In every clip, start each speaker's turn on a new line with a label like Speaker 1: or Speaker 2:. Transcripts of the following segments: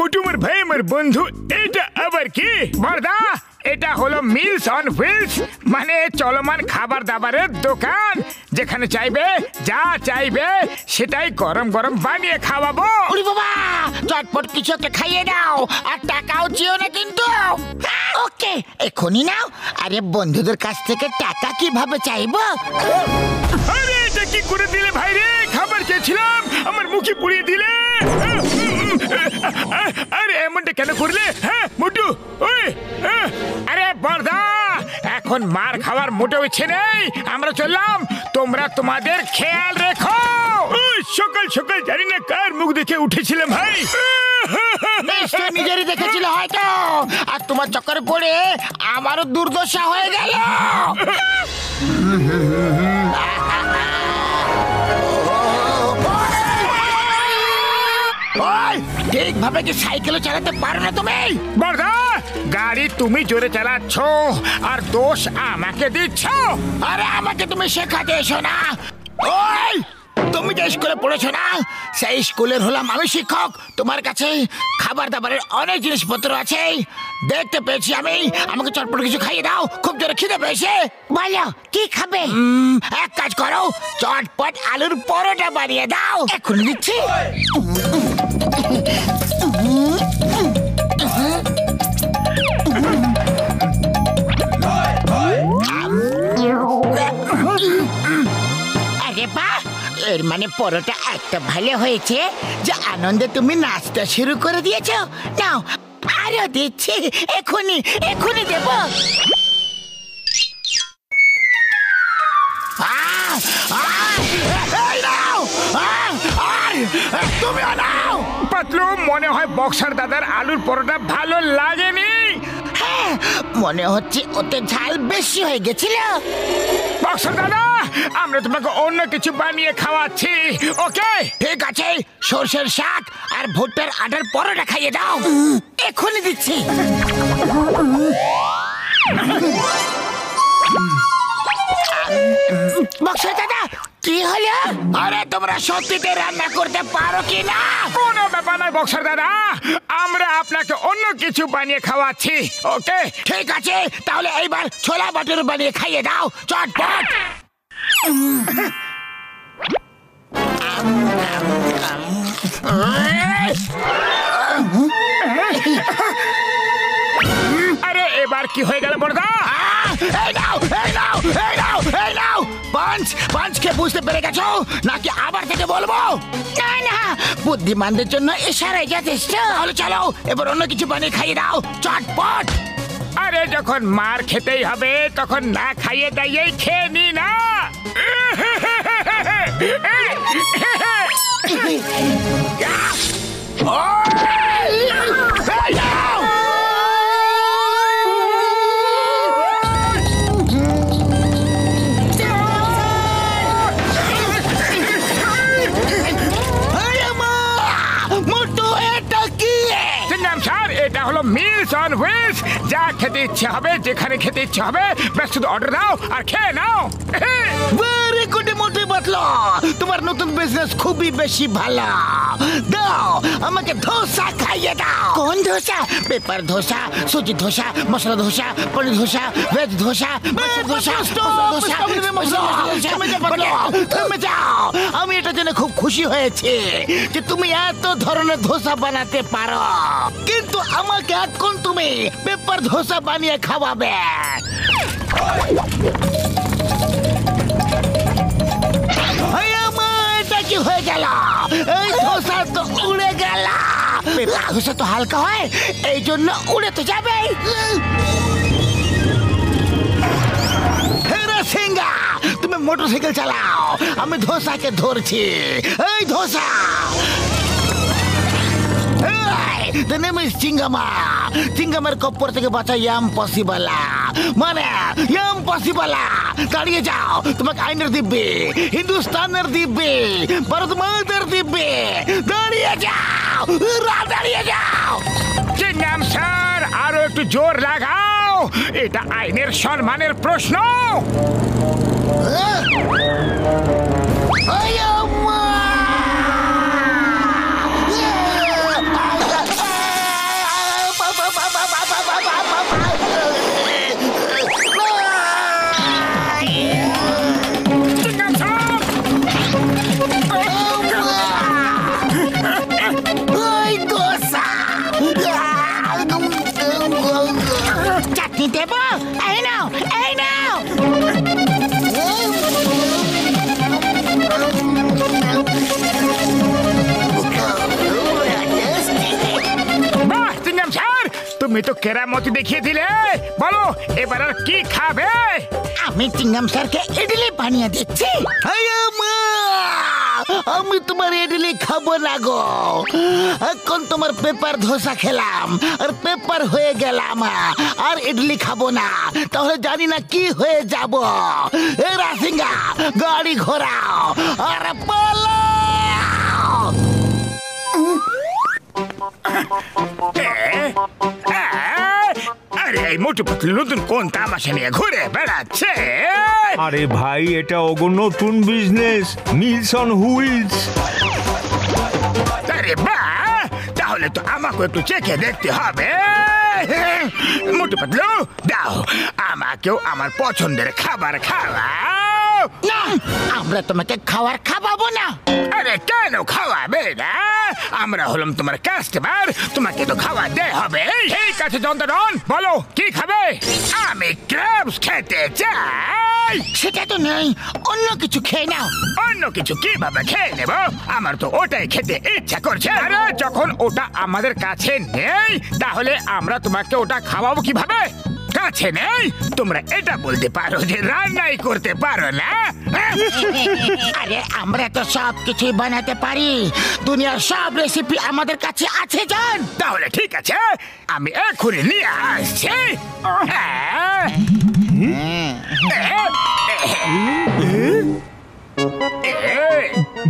Speaker 1: মোটুমার ভাই আমার বন্ধু, এটা আবার কি বর্দা? এটা হলো মিলস অন হুইলস, মানে চলমান খাবার দাবারের দোকান, যেখানে চাইবে যা চাইবে সেটাই গরম গরম বানিয়ে খাওয়াবো।
Speaker 2: ওরে বাবা, চটপট কিছু একটা খাইয়ে দাও, আর টাকাও চেও না কিন্তু। ওকে, এখনই নাও। আরে বন্ধুদের কাছ থেকে টাকা কিভাবে চাইবো?
Speaker 1: আরে এটা কি করে দিলে ভাই রে? খাবার চেয়েছিলাম, আমার মুখে পুড়িয়ে দিলে। আরে এমনটা কেন করলে? হ্যাঁ মোটু, ওই আরে বর্দা, এখন মার খাওয়ার মোটেও ইচ্ছে নেই। আমরা চললাম, তোমরা তোমাদের খেয়াল রেখো। সকাল সকাল জানি না কার মুখ দেখে উঠেছিলাম ভাই।
Speaker 2: নিশ্চয় নিজেরই দেখেছিল হয়তো, আর তোমার চক্করে পড়ে আমারও দুর্দশা হয়ে গেল। ঠিকভাবে কি সাইকেল চালাতে পারো না তুমি?
Speaker 1: বর্দা, গাড়ি তুমি জোরে চালাচ্ছ আর দোষ আমাকে দিচ্ছ।
Speaker 2: আরে আমাকে তুমি শেখাতে এসো না। ওই তুমি যে স্কুলে পড়েছো না, সেই স্কুলের হলাম আমি শিক্ষক। তোমার কাছে খাবার দাবারের অনেক জিনিসপত্র আছে, দেখতে পেয়েছি আমি। আমাকে চটপট কিছু খাইয়ে দাও, খুব জোরে খিদে পেয়েছে। বলো কি খাবে? এক কাজ করো, চটপট আলুর পরোটা বানিয়ে দাও। এখন দিচ্ছি। আরে বাহ, এর মানে পরোটা এত ভালো হয়েছে যে আনন্দে তুমি নাচতে শুরু করে দিয়েছো। নাও আরো দিচ্ছি, এখনই এখনই দেব। তুমি নাও।
Speaker 1: পাতলু, মনে হয় বক্সার দাদার আলুর পরোটা ভালো লাগেনি।
Speaker 2: হ্যাঁ, মনে হচ্ছে ওতে ঝাল বেশি হয়ে গেছিল।
Speaker 1: বক্সার দাদা, আমরা তোমাকে অন্য কিছু বানিয়ে খাওয়াচ্ছি। ওকে
Speaker 2: ঠিক আছে, সরষের শাক আর ভুট্টার আটার পরোটা খাইয়ে দাও। এখনই দিচ্ছি। বক্সার দাদা, কি হলো? আরে তোমরা সত্যিতে রান্না করতে পারো কি না?
Speaker 1: কোনো ব্যাপার নয় বক্সার দাদা, আমরা আপনাকে অন্য কিছু বানিয়ে খাওয়াচ্ছি। ওকে
Speaker 2: ঠিক আছে, তাহলে এইবার ছোলা বাটুর বানিয়ে খাইয়ে দাও চটপট।
Speaker 1: আরে এবার কি হয়ে গেল বড়দা?
Speaker 2: এই নাও, এই নাও, এই নাও, এই নাও। পাঁচকে বুঝতে পেরে গেছো নাকি আবার থেকে বলবো? না না, বুদ্ধিমানদের জন্য ইশারাই যথেষ্ট। তাহলে চলো, এবার অন্য কিছু বানিয়ে খাইয়ে দাও চটপট।
Speaker 1: আরে যখন মার খেতেই হবে তখন না খাইয়ে দাইয়েই খেয়ে নি না। এটা হলো মিলস অন হুইলস, যা খেতে ইচ্ছে হবে, যেখানে খেতে ইচ্ছে হবে, ব্যাস শুধু অর্ডার দাও আর খেয়ে নাও।
Speaker 2: ভেরি গুড মোটে বাতলা, তোমার নতুন বিজনেস খুবই বেশি ভালো। দাও আমাকে ধোসা খাইয়ে দাও। কোন ধোসা? পেপার ধোসা, সুজি ধোসা, মশলা ধোসা, পনির ধোসা, ভেজ ধোসা, আমি এটা জেনে খুব খুশি হয়েছি যে তুমি এত ধরনের ধোসা বানাতে পারো, কিন্তু আমাকে এখন তুমি পেপার ধোসা বানিয়ে খাওয়াবে। এটা কি হয়ে গেল? এই ধোসা তো উড়ে গেল। পেপার ধোসা তো হালকা হয়, এই জন্য উড়ে তো যাবে। সিঙ্গা, তুমি মোটরসাইকেল চালাও, আমি ধোসাকে ধরছি। এই ধোসা, the name is চিঙ্গামা। চিঙ্গামের কপ্পর থেকে বাঁচা ইম্পসিবল, মানে ইম্পসিবল। দাঁড়িয়ে যাও, তোমাকে আইনের দিব্যে, হিন্দুস্তানের দিব্যে, ভারত মাতার দিব্যে। দাঁড়িয়ে যাও, দাঁড়িয়ে যাও।
Speaker 1: চিঙ্গাম স্যার, আরো একটু জোর লাগাও। এটা আইনের সম্মানের প্রশ্ন।
Speaker 2: চাটনি দেব? এই নাও, এই নাও।
Speaker 1: বাহ চিংগাম স্যার, তুমি তো কেরামতি দেখিয়ে দিলে। বলো এবার আর কি খাবে?
Speaker 2: আমি চিংগাম স্যারকে ইডলি বানিয়ে দিচ্ছি। আমি তোমার ইডলি খাবো না গো, এখন তোমার পেপার ধোসা খেলাম আর পেপার হয়ে গেলাম, আর ইডলি খাবো না। তাহলে জানি না কি হয়ে যাব। এ রাসিঙ্গা, গাড়ি ঘোরাও আর পালাও।
Speaker 1: আরে এই মোটু পাতলু নতুন কোন তামাশা নিয়ে ঘুরে বেড়াচ্ছে?
Speaker 3: আরে ভাই, এটা ওগো নতুন বিজনেস, মিলস অন হুইলস।
Speaker 1: আরে বাহ, তাহলে তো আমাকে একটু চেখে দেখতে হবে। মোটু পাতলু দাও, আমাকেও আমার পছন্দের খাবার খাওয়াও।
Speaker 2: না, আমরা তোমাকে খাবার খাওয়াবো না।
Speaker 1: আরে কেন খাওয়াবে না? আমরা হলাম তোমার কাস্টমার, তোমাকে তো খাওয়াতে হবে। ঠিক আছে জন্তরন, বলো কি খাবে? আমি ক্র্যাবস খেতে চাই।
Speaker 2: সেটা তো নেই, অন্য কিছু খেয়ে নাও।
Speaker 1: অন্য কিছু কিভাবে খেয়ে নেব? আমার তো ওটাই খেতে ইচ্ছা করছে। আরে যখন ওটা আমাদের কাছে নেই, তাহলে আমরা তোমাকে ওটা খাওয়াবো কিভাবে? কাছে নেই, তোমরা এটা বলতে পারো যে রান্নাই করতে পারো না।
Speaker 2: আরে আমরা তো সব কিছুই বানাতে পারি, দুনিয়ার সব রেসিপি আমাদের কাছে আছে জান।
Speaker 1: তাহলে ঠিক আছে, আমি এক্ষুনি নিয়ে আসছি।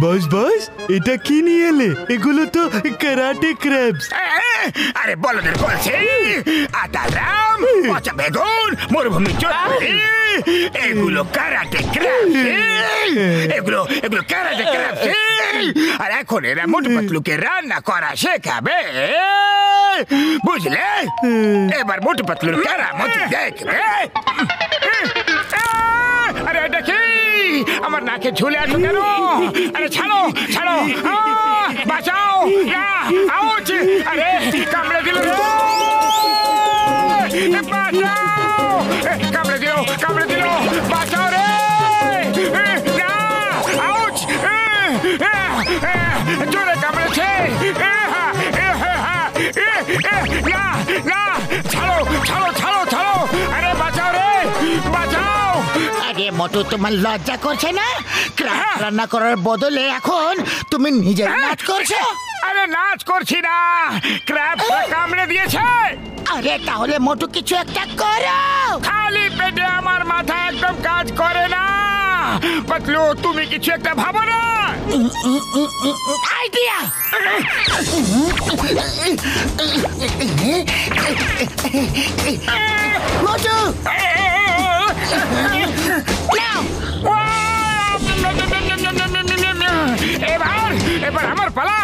Speaker 4: বস বস, এটা কি নিয়ে এলে? এগুলো তো ক্যারাটে ক্র্যাবস।
Speaker 1: আরে বলদের বলছি, আটারাম, পচা বেগুন, মরুভূমি চটপটি, এগুলো কারাটে ক্র্যাবস। এগুলো এগুলো কারাটে ক্র্যাবস। আর এখন এরা মোটু পাতলুকে রান্না করা শেখাবে, বুঝলে? এবার মোটু পাতলুর কেরামতি দেখবে। আরে এটা কি? আমার নাকে ঝুলে আছো কেন? আরে ছাড়ো ছাড়ো, বাঁচাও! আউচ! আরে কামড়ে দিল রে! বাঁচাও! কামড়ে দিল, কামড়ে দিল! বাঁচাও রে! না! আউচ! জোরে কামড়েছে! না! না! ছাড়ো ছাড়ো ছাড়ো ছাড়ো! আরে বাঁচাও রে! বাঁচাও!
Speaker 2: আরে মোটু, তোমার লজ্জা করছে না? ক্র্যাব রান্না করার বদলে এখন তুমি নিজে নাচ করছো।
Speaker 1: আরে নাচ করছি না, ক্র্যাব কামড়ে দিয়েছে।
Speaker 2: আরে তাহলে মোটু কিছু একটা করো।
Speaker 1: খালি পেটে আমার মাথা একদম কাজ করে না। পাতলু, তুমি কিছু একটা ভাবো না।
Speaker 2: আইডিয়া! মোটু নাও।
Speaker 1: এবার এবার আমার পালা।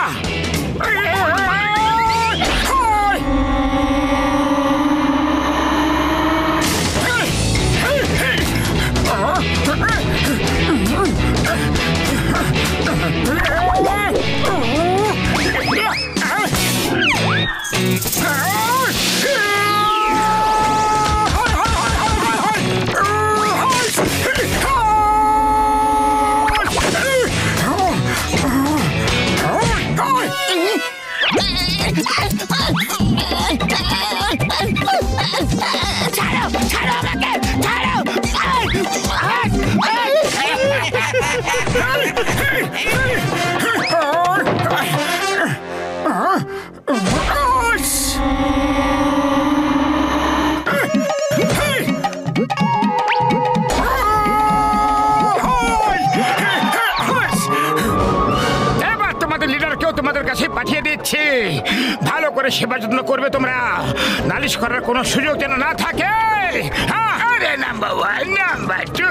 Speaker 2: ছাড়ো ছাড়ো আমাকে, ছাড়ো!
Speaker 1: এবার তোমাদের লিডারকেও তোমাদের কাছে পাঠিয়ে দিচ্ছি। ভালো করে সেবা যত্ন করবে তোমরা, নালিশ করার কোনো সুযোগ যেন না থাকে।
Speaker 2: আরে নাম্বার 1 নাম্বার 2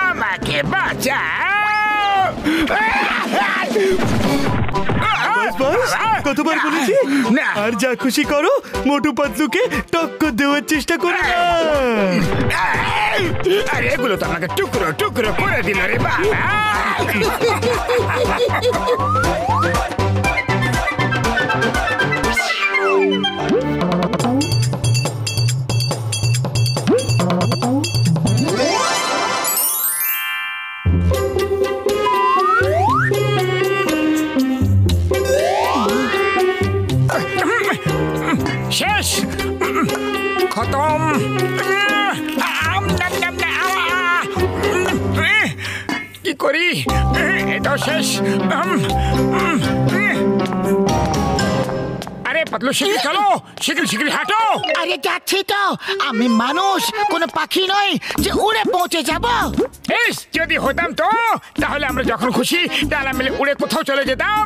Speaker 2: আমাকে বাঁচাও।
Speaker 4: বাস কতবার বলেছি
Speaker 2: না।
Speaker 4: আর যা খুশি করো, মোটু পাতলুকে টক্কর দেওয়ার চেষ্টা করো না।
Speaker 1: আরে এগুলো তো আমাকে টুকরো টুকরো করে দিল রে বাবা। শেষ, খতম। কি করি, এটাও শেষ। আরে পাতলু শিগগির চলো, শিগগির শিগগির হাঁটো।
Speaker 2: আরে যাচ্ছি তো, আমি মানুষ, কোনো পাখি নই যে উড়ে পৌঁছে যাব।
Speaker 1: যদি হতাম তো তাহলে আমরা যখন খুশি ডানা মেলে উড়ে কোথাও চলে যেতাম,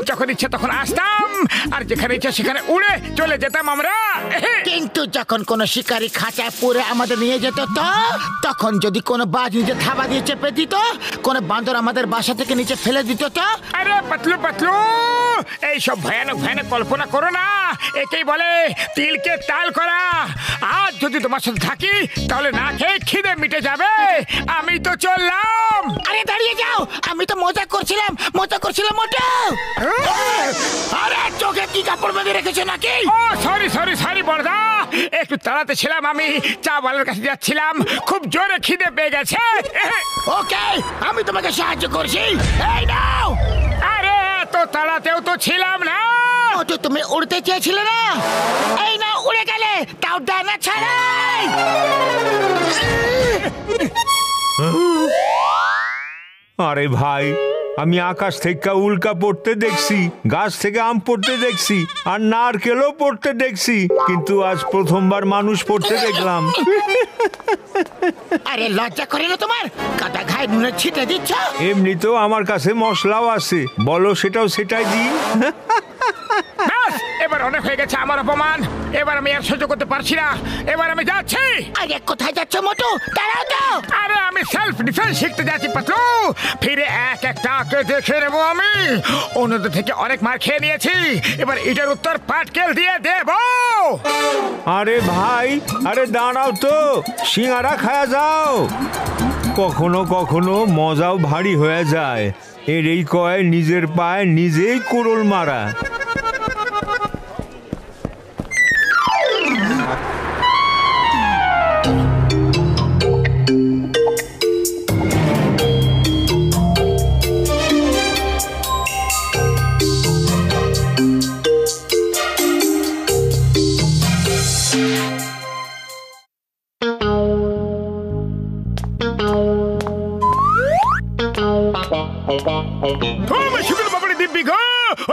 Speaker 1: যখন ইচ্ছা তখন আসতাম, আর যেখানে ইচ্ছা সেখানে উড়ে চলে যেতাম আমরা।
Speaker 2: কিন্তু যখন কোনো শিকারী খাঁচায় পুরে আমাদের নিয়ে যেত তো, তখন যদি কোনো বাজ নিচে থাবা দিয়ে চেপে দিত, কোনো বান্দর আমাদের বাসা থেকে নিচে ফেলে দিত তো।
Speaker 1: আরে পাতলু পাতলু, এইসব ভয়ানক ভয়ানক কল্পনা করো না, একেই বলে তিলকে তাল করা। আজ যদি তোমার সাথে থাকি তাহলে না খেয়ে খিদে মিটে যাবে। আমি তো চললাম।
Speaker 2: আরে দাঁড়িয়ে যাও, আমি তো মজা করছিলাম মোটা। আরে চোখে কি কাপড় বেঁধে রেখেছো নাকি?
Speaker 1: ও সরি সরি সরি বড়দা, একটু তাড়াতে ছিলাম, আমি চা বালার কাছে যাচ্ছিলাম, খুব জোরে খিদে পেয়ে গেছে।
Speaker 2: ওকে, আমি তোমাকে সাহায্য করছি, এই নাও।
Speaker 1: আরে তো তাড়াতেও তো ছিলাম না।
Speaker 2: মোটু তুমি উড়তে চেয়েছিলে না, এই নাও উড়ে গেলে, তাও ডানা ছাড়াই।
Speaker 3: আরে ভাই, আমি আকাশ থেকে উল্কা পড়তে দেখছি, গাছ থেকে আম পড়তে দেখছি, আর নারকেলও পড়তে দেখছি, কিন্তু আজ প্রথমবার মানুষ পড়তে দেখলাম।
Speaker 2: আরে লজ্জা করে না তোমার? কাদা ঘায়ে নুনের ছিটে দিচ্ছ।
Speaker 3: এমনিতেও আমার কাছে মশলাও আছে, বলো সেটাও সেটাই দিই।
Speaker 1: ব্যাস, এবার অনেক হয়ে গেছে আমার অপমান, এবার আমি আর সহ্য করতে পারছি না, এবার আমি যাচ্ছি।
Speaker 2: আরে কোথায় যাচ্ছ মোটু? দাঁড়াও তো।
Speaker 1: আরে আমি সেলফ ডিফেন্স শিখতে যাচ্ছি পাতলু, ফিরে এক একটাকে দেখে নেবো আমি। অন্যদের থেকে অনেক মার খেয়ে নিয়েছি, এবার এটার উত্তর পাটকেল দিয়ে দেবো।
Speaker 3: আরে ভাই, আরে দাঁড়াও তো, সিঙ্গারা খায়া যাও। কখনো কখনো মজাও ভারী হয়ে যায়, এর এই কয় নিজের পায়ে নিজেই কুড়ুল মারা।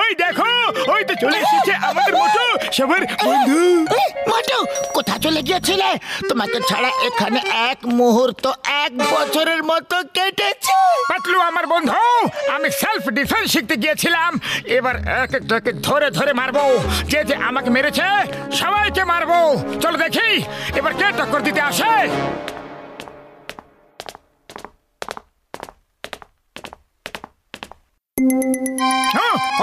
Speaker 1: ওই দেখো, ওই তো চলে এসেছে আমাদের মোটু, সবার বন্ধু।
Speaker 2: মোটু কোথায় চলে গিয়েছিলে? তোমাকে ছাড়া এখানে এক মুহূর্ত 1 বছরের মতো কেটেছে।
Speaker 1: পাতলু আমার বন্ধু, আমি সেলফ ডিফেন্স শিখতে গিয়েছিলাম, এবার এক একটাকে ধরে ধরে মারবো। যে যে আমাকে মেরেছে সবাইকে মারবো। চলো দেখি এবার কে টক্কর দিতে আসে।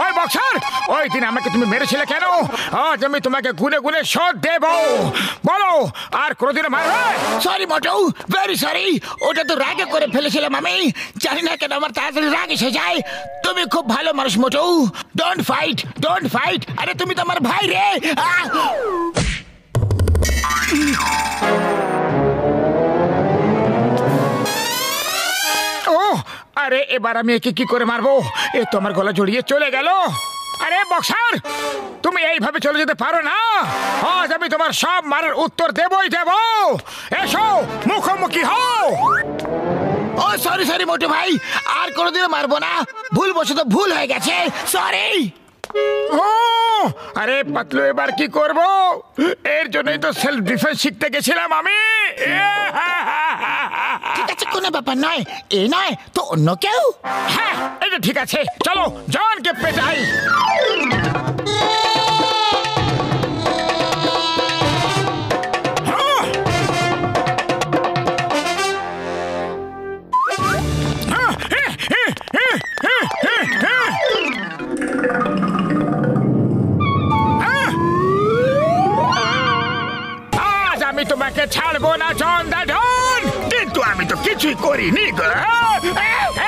Speaker 1: ওই বক্সার, ওই দিন আমাকে তুমি মেরেছিলে কেন? আজ আমি তোমাকে গুনে গুনে শোধ দেব। বলো, আর কোনোদিনও মারবে?
Speaker 2: সরি মোটু, ভেরি সরি। ওটা তো রাগে করে ফেলেছিলাম আমি, জানি না কেন আমার তাড়াতাড়ি রাগ এসে যায়। তুমি খুব ভালো মানুষ মোটু, ডোন্ট ফাইট, ডোন্ট ফাইট। আরে তুমি তো আমার ভাই রে।
Speaker 1: ও আরে, এবার আমি একে কি করে মারবো? এ তো আমার গলা জড়িয়ে চলে গেল। আরে বক্সার, তুমি এইভাবে চলে যেতে পারো না। আজ আমি তোমার সব মারার উত্তর দেবই দেব। এসো, মুখোমুখি হও।
Speaker 2: ও সরি সরি মোটু ভাই, আর কোনোদিনও মারবো না, ভুলবশত ভুল হয়ে গেছে, সরি।
Speaker 1: ও আরে পাতলু, এবার কি করব? এর জন্যই তো সেলফ ডিফেন্স শিখতে গেছিলাম আমি।
Speaker 2: ঠিক আছে, কোনো ব্যাপার নয়, এ নয় তো অন্য কেউ।
Speaker 1: হ্যাঁ, এটা ঠিক আছে, চলো জনকে পেটাই। তোমাকে ছাড়বো না চন্দাধন। কিন্তু আমি তো কিছুই করিনি গো।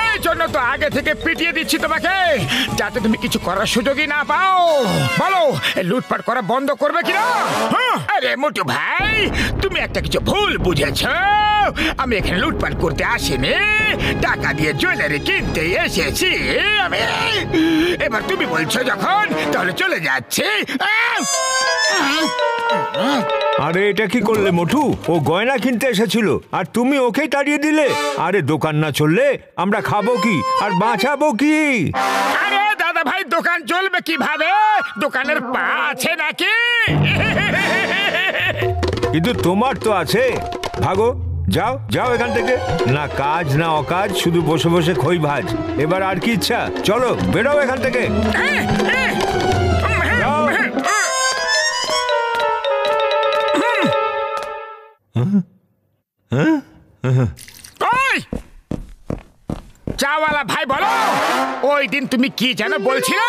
Speaker 1: এই জন্য তো আগে থেকে পিটিয়ে দিচ্ছি তোমাকে, যাতে তুমি কিছু করার সুযোগই না পাও। বলো লুটপাট করা বন্ধ করবে কিনা? আরে মোটু ভাই, তুমি একটা কিছু ভুল বুঝেছ। আমি এখানে লুটপাট করতে আসিনি, টাকা দিয়ে জুয়েলারি কিনতে এসেছি আমি। এবার তুমি বলছো যখন, তাহলে চলে যাচ্ছি।
Speaker 3: আরে এটা কি করলে মোটু? ও গয়না কিনতে এসেছিল আর তুমি ওকেই তাড়িয়ে দিলে। আরে দোকান না চললে আমরা খাবো কি আর বাঁচাবো কি?
Speaker 1: আরে দাদা ভাই, দোকান চলবে কিভাবে? দোকানের পা আছে নাকি?
Speaker 3: কিন্তু তোমার তো আছে। ভাগো, যাও যাও এখান থেকে। না কাজ না অকাজ, শুধু বসে বসে খই ভাজ। এবার আর কি ইচ্ছা? চলো বেরোও এখান থেকে।
Speaker 1: চাওয়ালা ভাই বলো, ওই দিন তুমি কি যেন বলছিলে?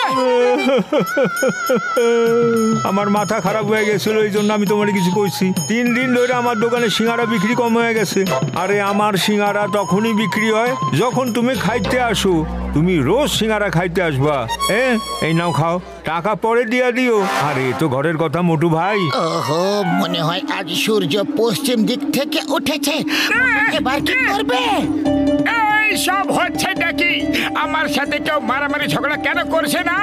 Speaker 3: আমার মাথা খারাপ হয়ে গেছিল, এই জন্য আমি তোমার কিছু কইছি। 3 দিন ধরে আমার দোকানে সিঙ্গারা বিক্রি কম হয়ে গেছে। আরে আমার সিঙ্গারা তখনই বিক্রি হয় যখন তুমি খাইতে আসো। তুমি রোজ সিঙ্গারা খাইতে আসবা। এই নাও খাও, টাকা পরে দিয়া দিও। আরে তো ঘরের কথা মোটু ভাই।
Speaker 2: ওহো, মনে হয় আজ সূর্য পশ্চিম দিক থেকে উঠেছে। এবার কি করবে?
Speaker 1: এই সব হচ্ছে নাকি? আমার সাথে কেউ মারামারি ঝগড়া কেন করছে না?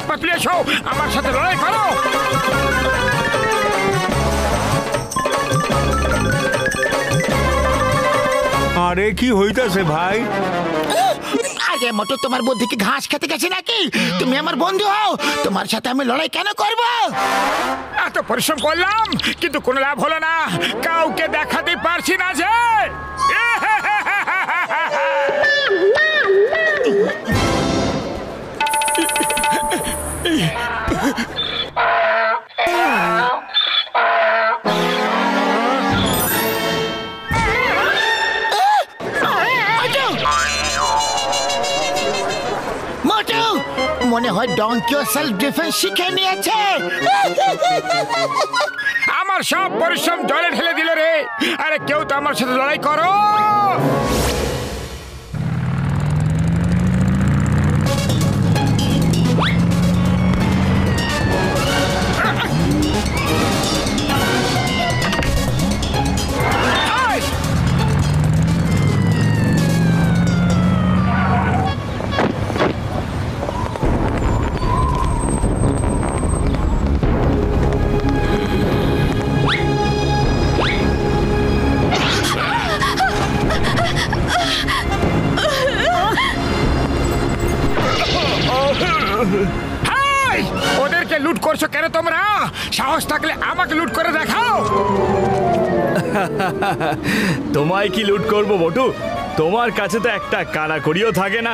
Speaker 1: পাতলু এসো, আমার সাথে লড়াই করো।
Speaker 3: আরে কি হইতাছে ভাই?
Speaker 2: আগে মোটু, তোমার বুদ্ধি কি ঘাস খেতে গেছে নাকি? তুমি আমার বন্ধু হও, তোমার সাথে আমি লড়াই কেন করব?
Speaker 1: এত পরিশ্রম করলাম কিন্তু কোনো লাভ হলো না। কাউকে দেখাতে পারছি না যে।
Speaker 2: মোটু, মনে হয় ডঙ্কিও সেলফ ডিফেন্স শিখে নিয়েছে।
Speaker 1: আমার সব পরিশ্রম জলে ঢেলে দিল রে। আরে কেউ তো আমার সাথে লড়াই করো। ওদেরকে লুট করছো কেন তোমরা? সাহস থাকলে আমাকে লুট করে দেখাও।
Speaker 4: তোমায় কি লুট করবো মোটু? তোমার কাছে তো একটা কানাকড়িও থাকে না।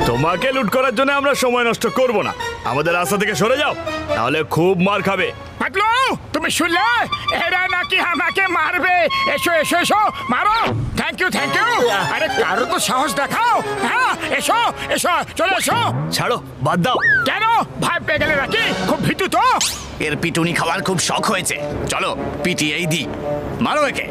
Speaker 4: তোমাকে লুট করার জন্য আমরা সময় নষ্ট করব না। আমাদের রাস্তা থেকে সরে যাও, তাহলে খুব মার খাবে।
Speaker 1: পাতলু, তুমি শুনলে? এরা নাকি আমাকে মারবে। এসো এসো এসো, মারো। Thank you thank you. আরে কারো তো সাহস দেখাও। হ্যাঁ এসো এসো, চলে এসো।
Speaker 4: ছাড়ো, বাদ দাও।
Speaker 1: কেন ভয় পেয়ে গেলে নাকি? খুব ভীতু তো।
Speaker 5: এর পিটুনি খাওয়ার খুব শখ হয়েছে। চলো পিটিয়েই দি, মারো একে।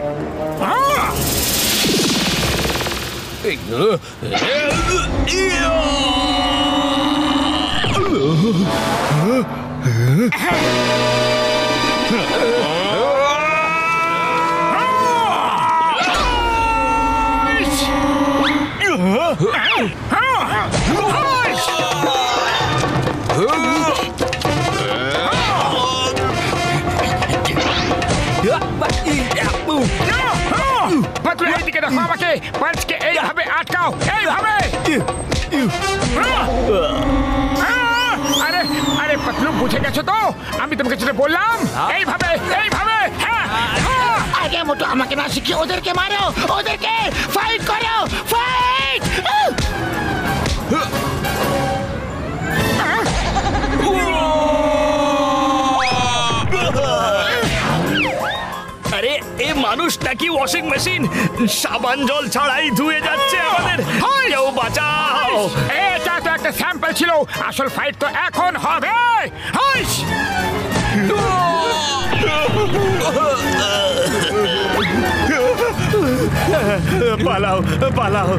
Speaker 1: পাতলু এইদিকে দেখো, আমাকে পাঁচকে এইভাবে আটকাও, এইভাবে। আরে আরে পাতলু, বুঝে গেছো তো? আমি তোমাকে যেটা বললাম, এইভাবে এইভাবে। হ্যাঁ
Speaker 2: আগে মোটু, আমাকে না শিখিয়ে ওদেরকে মারো, ওদেরকে ফাইট করো, ফাইট।
Speaker 4: আরে এ মানুষ নাকি ওয়াশিং মেশিন সাবান জল ছাড়াই ধুয়ে যাচ্ছে আমাদের কেউ বাঁচাও
Speaker 1: এটা তো একটা স্যাম্পল ছিল, আসল ফাইট তো এখন হবে। হাইস!
Speaker 4: পালাও পালাও